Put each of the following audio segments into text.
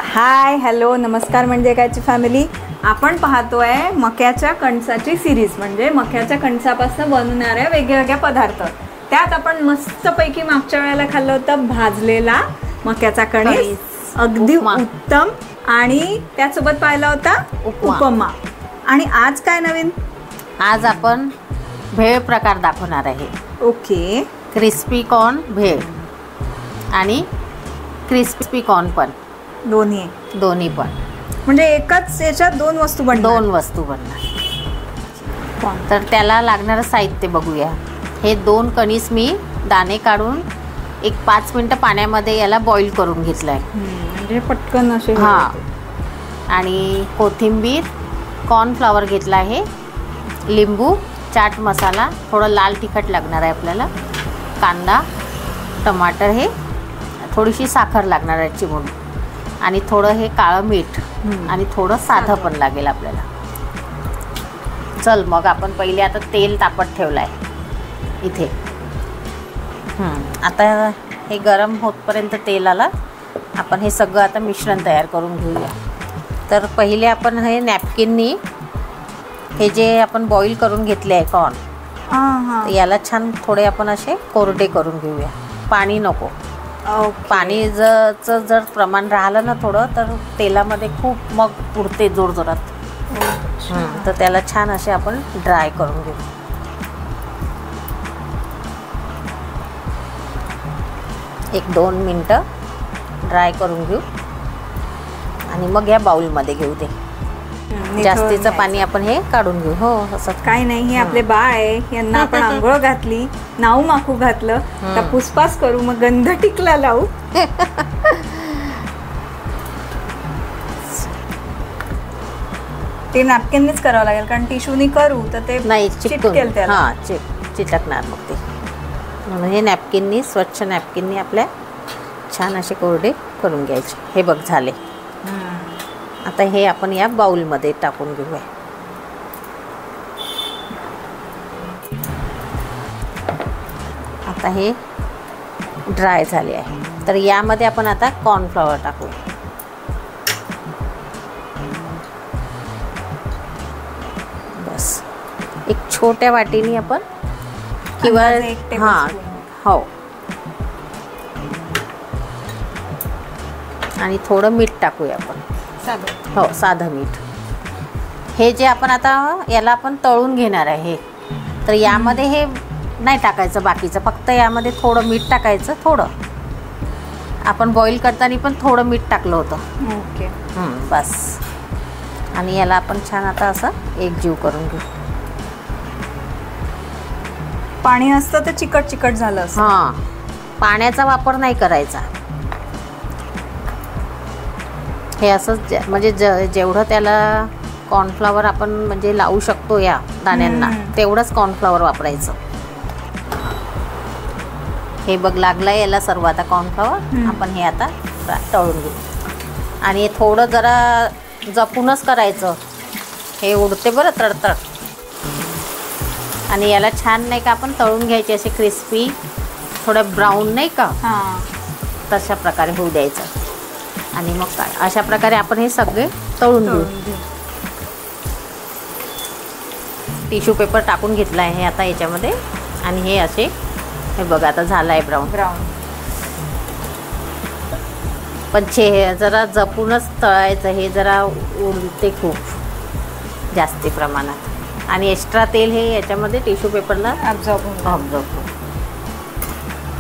Hi hello नमस्कार म्हणजे कायची फॅमिली. आपण पाहतोय मक्याच्या कणसाची सिरीज, म्हणजे मक्याच्या कणसापासून बनवणाऱ्या वेगवेगळ्या पदार्थ. त्यात आपण मस्तपैकी मागच्या वेळेला खाल्लं होतं भाजलेला मक्याचा कणीस, अगदी उत्तम. आणि त्यासोबत पाहिला होता उपमा. आणि आज काय नवीन? आज आपण भेळ प्रकार दाखवणार आहे. ओके. क्रिस्पी कॉर्न भेळ आणि क्रिस्पी कॉर्न पण दोन्ही पण, म्हणजे एकाच याच्यात दोन वस्तू बनणार. तर त्याला लागणारं साहित्य बघूया. हे 2 कणीस मी दाणे काढून एक 5 मिनटं पाण्यामध्ये याला बॉईल करून घेतलं आहे, म्हणजे पटकन असे. हां. आणि कोथिंबीर, कॉर्नफ्लॉवर घेतला आहे, लिंबू, चाट मसाला, थोडं लाल तिखट लागणार आहे आपल्याला, कांदा, टमाटर, हे थोडीशी साखर लागणार आहे चिमूट, आणि थोडं हे काळं मीठ, आणि थोडं साधं पण लागेल आपल्याला. चल मग आपण पहिले आता तेल तापत ठेवलं आहे इथे. आता हे गरम होतपर्यंत तेलाला आपण हे सगळं आता मिश्रण तयार करून घेऊया. तर पहिले आपण हे नॅपकिननी हे जे आपण बॉईल करून घेतले आहे कॉर्न, याला छान थोडे आपण असे कोरडे करून घेऊया. पाणी नको. पाणीचं जर प्रमाण राहिलं ना थोडं, तर तेलामध्ये खूप मग उडते जोरजोरात. तर त्याला छान असे आपण ड्राय करून घेऊ. एक 2 मिनटं ड्राय करून घेऊ आणि मग या बाउलमध्ये घेऊ. ते जास्तीचं पाणी आपण हे काढून घेऊ. हो, असं काय नाही. हे आपले बाळ आहे, यांना आपण आंघोळ घातली, नाऊ माकू घातलं, तर पुसपास करू, मग गंध टिकला लावू. ते नॅपकिननीच करावं लागेल, कारण टिश्यूनी करू तर ते नाही चिटकेल त्याला. चिटकणार मग ते. म्हणून हे नॅपकिननी, स्वच्छ नॅपकिननी आपल्या छान असे कोरडे करून घ्यायचे. हे बघ झाले. आता हे आपण या बाउलमध्ये टाकून घेऊया. आता हे ड्राय झाले आहे, तर यामध्ये आपण आता कॉर्नफ्लॉवर टाकू. बस एक छोट्या वाटीने आपण, किंवा हां हो, आणि थोडं मीठ टाकूया आपण. हो, साधं मीठ. हे जे आपण आता याला आपण तळून घेणार आहे, तर यामध्ये हे नाही टाकायचं बाकीचं, फक्त यामध्ये थोडं मीठ टाकायचं. थोडं आपण बॉईल करताना पण थोडं मीठ टाकलं होतं. ओके. बस. आणि याला आपण छान आता असं एकजीव करून घेऊ. पाणी असतं तर चिकट झालं असं. हां, पाण्याचा वापर नाही करायचा. हे असंच, म्हणजे जेवढं त्याला कॉर्नफ्लॉवर आपण म्हणजे लावू शकतो या दाण्यांना, तेवढंच कॉर्नफ्लॉवर वापरायचं. हे बघ लागलं याला सर्व आता कॉर्नफ्लॉवर. आपण हे आता तळून घेऊ. आणि हे थोडं जरा जपूनच करायचं, हे उडते बरं तडतड. आणि याला छान नाही का आपण तळून घ्यायचे असे क्रिस्पी, थोडं ब्राऊन नाही का, तशा प्रकारे होऊ द्यायचं. आणि मग काय, अशा प्रकारे आपण हे सगळे तळून घेऊ. टिश्यू पेपर टाकून घेतला आहे आता याच्यामध्ये. आणि हे असे, हे बघा आता झालं आहे ब्राऊन. पण हे जरा जपूनच तळायचं. हे जरा उडते खूप जास्ती प्रमाणात, आणि एक्स्ट्रा तेल हे याच्यामध्ये टिश्यू पेपरला ऑब्झर्व.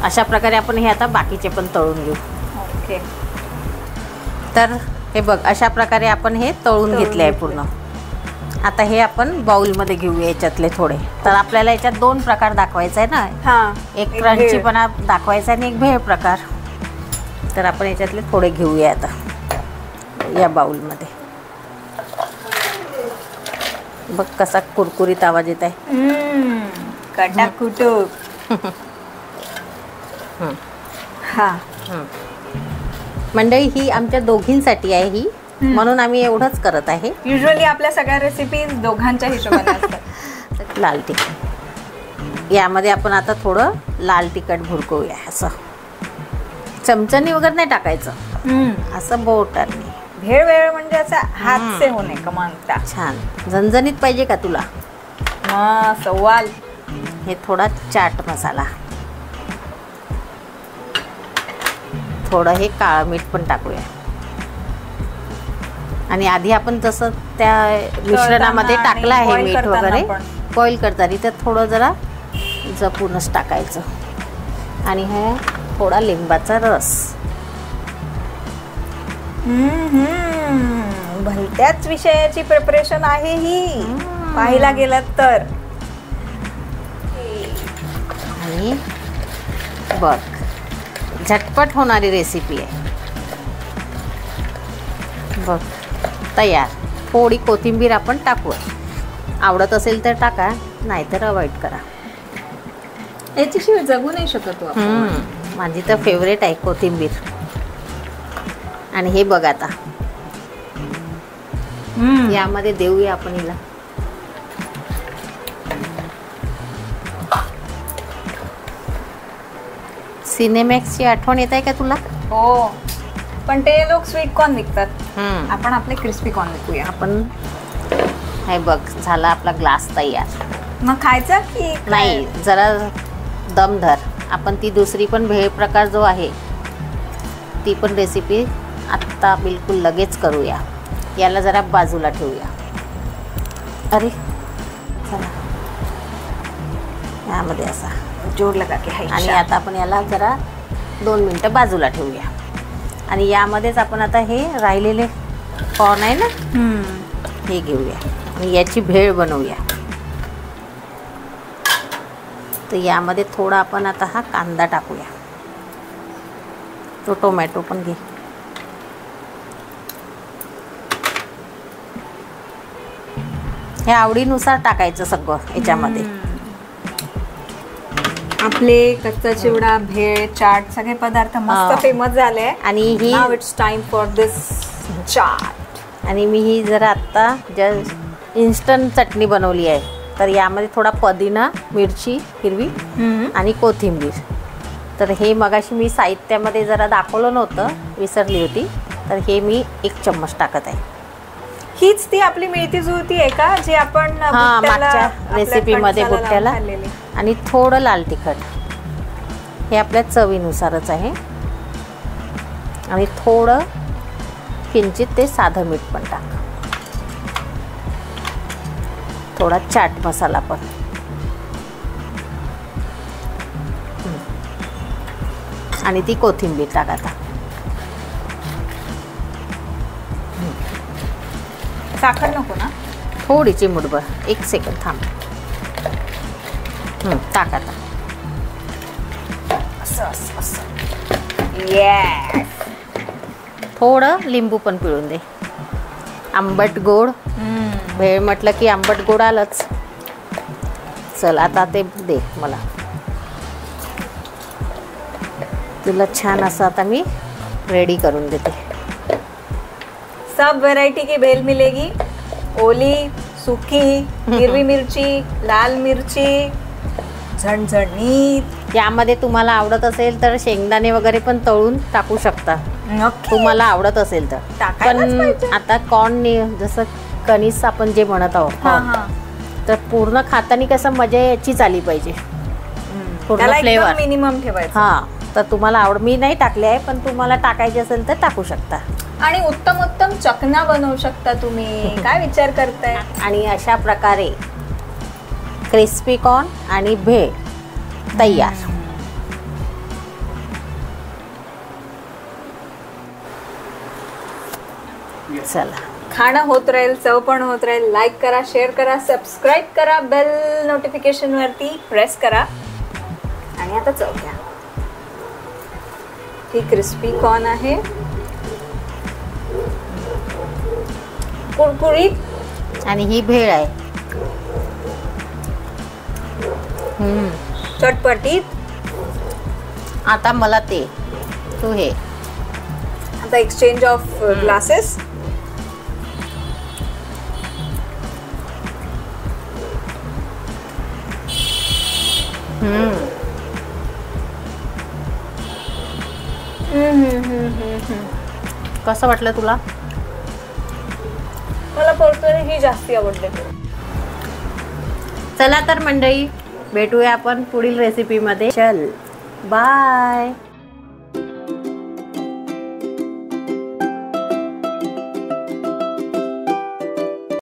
अशा प्रकारे आपण हे आता बाकीचे पण तळून घेऊ. ओके. तर हे बघ अशा प्रकारे आपण हे तळून घेतले आहे पूर्ण. आता हे आपण बाउलमध्ये घेऊया याच्यातले थोडे. तर आपल्याला याच्यात 2 प्रकार दाखवायचा आहे ना, एक क्रंचीपणा दाखवायचा आणि एक भेळ प्रकार. तर आपण याच्यातले थोडे घेऊया आता या बाउलमध्ये. बघ कसा कुरकुरीत आवाज येत आहे. कटाकुटुक. मंडळी ही आमच्या दोघींसाठी आहे ही, म्हणून आम्ही एवढंच करत आहे. युजली आपल्या सगळ्या रेसिपी दोघांच्या हिशोबाने असतात. लाल तिखट यामध्ये आपण आता थोडं लाल तिखट भुरकवूया असं. चमच्यानी वगैरे नाही टाकायचं, असं बोटाने. भेळ वेळ म्हणजे असा हात से होणे का मागता. छान झणझणीत पाहिजे का तुला? सवाल. हे थोडा चाट मसाला, थोडं हे काळं मीठ पण टाकूया. आणि आधी आपण जसं त्या मिश्रणामध्ये टाकलं आहे मीठ वगैरे बॉईल करताना, तर थोडं जरा जपूनच टाकायचं. आणि हे थोडा लिंबाचा रस. भलत्याच विषयाची प्रिपरेशन आहे ही पाहायला गेलं तर. आणि बघ, झटपट होणारी रेसिपी आहे बघ, तयार. थोडी कोथिंबीर आपण टाकू, आवडत असेल तर टाका, नाहीतर अवॉइड करा. याच्याशिवाय जगू नाही शकत आपण. माझी तर फेवरेट आहे कोथिंबीर. आणि हे बघ आता यामध्ये देऊया आपण हिला. सिनेमॅक्सची आठवण येत आहे का तुला? हो, पण ते लोक स्वीट कॉर्न विकतात, आपण आपले क्रिस्पी कॉर्न विकूया. आपण हे बघ, झाला आपला ग्लास तयार. मग खायचा की नाही, जरा दम धर. आपण ती दुसरी पण भेळ प्रकार जो आहे ती पण रेसिपी आत्ता बिलकुल लगेच करूया. याला जरा बाजूला ठेवूया. अरे चला, यामध्ये असा जोर लगा के. आणि आता आपण याला जरा 2 मिनटं बाजूला ठेवूया. आणि यामध्येच आपण आता हे राहिलेले कॉर्न आहे ना, हे घेऊया आणि याची भेळ बनवूया. तर यामध्ये थोडा आपण आता हा कांदा टाकूया. तो टोमॅटो पण घे. हे आवडीनुसार टाकायचं सगळं याच्यामध्ये. आपले कच्चा चिवडा, भेळ, चाट सगळे पदार्थ मस्त फेमस झाले. आणि ही नाउ इट्स टाइम फॉर दिस चाट. आणि मी ही जरा आत्ता जस्ट इन्स्टंट चटणी बनवली आहे. तर यामध्ये थोडा पुदिना, मिरची हिरवी आणि कोथिंबीर. तर हे मगाशी मी साहित्यामध्ये जरा दाखवलं नव्हतं, विसरली होती. तर हे मी 1 चम्मच टाकत आहे. हीच ती आपली मिळती जुळती आहे का जे आपण मागच्या रेसिपीमध्ये बुट्ट्याला. आणि थोडं लाल तिखट, हे आपल्या चवीनुसारच आहे. आणि थोडं किंचित ते साधं मीठ पण टाक. थोडा चाट मसाला पण. आणि ती कोथिंबीर टाक आता. साखर नको ना? थोडी चिमूटभर. 1 सेकंद थांब. टाक आता. थोडं लिंबू पण पिळून दे. आंबट गोड भेळ म्हटलं की आंबट गोड आलंच. चल आता ते दे मला. तुला छान असं आता मी रेडी करून देते. सब वैरायटी की भेल मिलेगी. ओली, सूखी, हिरवी मिरची, लाल मिरची, झणझणीत. यामध्ये तुम्हाला आवडत असेल तर शेंगदाणे वगैरे पण तळून टाकू शकता, तुम्हाला आवडत असेल तर. पण आता कॉर्न जसं कणीस आपण जे म्हणत आहोत, तर पूर्ण खाताना कसं मजा याचीच आली पाहिजे, पूर्ण फ्लेवर मिनिमम ठेवायचं. हां, तर तुम्हाला मी नाही टाकले आहे, पण तुम्हाला टाकायचे असेल तर टाकू शकता. आणि उत्तम उत्तम चकना बनवू शकता तुम्ही. काय विचार करताय? आणि अशा प्रकारे क्रिस्पी कॉर्न आणि भेळ तयार. चला, खाणं होत राहील, चव पण होत राहील. लाईक करा, शेअर करा, सबस्क्राईब करा, बेल नोटिफिकेशन वरती प्रेस करा. आणि आता चव घ्या. ही क्रिस्पी कॉर्न आहे, कुरकुरीत. आणि ही भेळ आहे चटपटीत. आता मला ते तू हे आता एक्सचेंज ऑफ ग्लासेस. कसं वाटलं तुला? मला परतोरी ही जास्ती आवडते. चला तर मंडळी, भेटूया आपण पुढील रेसिपीमध्ये. चल बाय.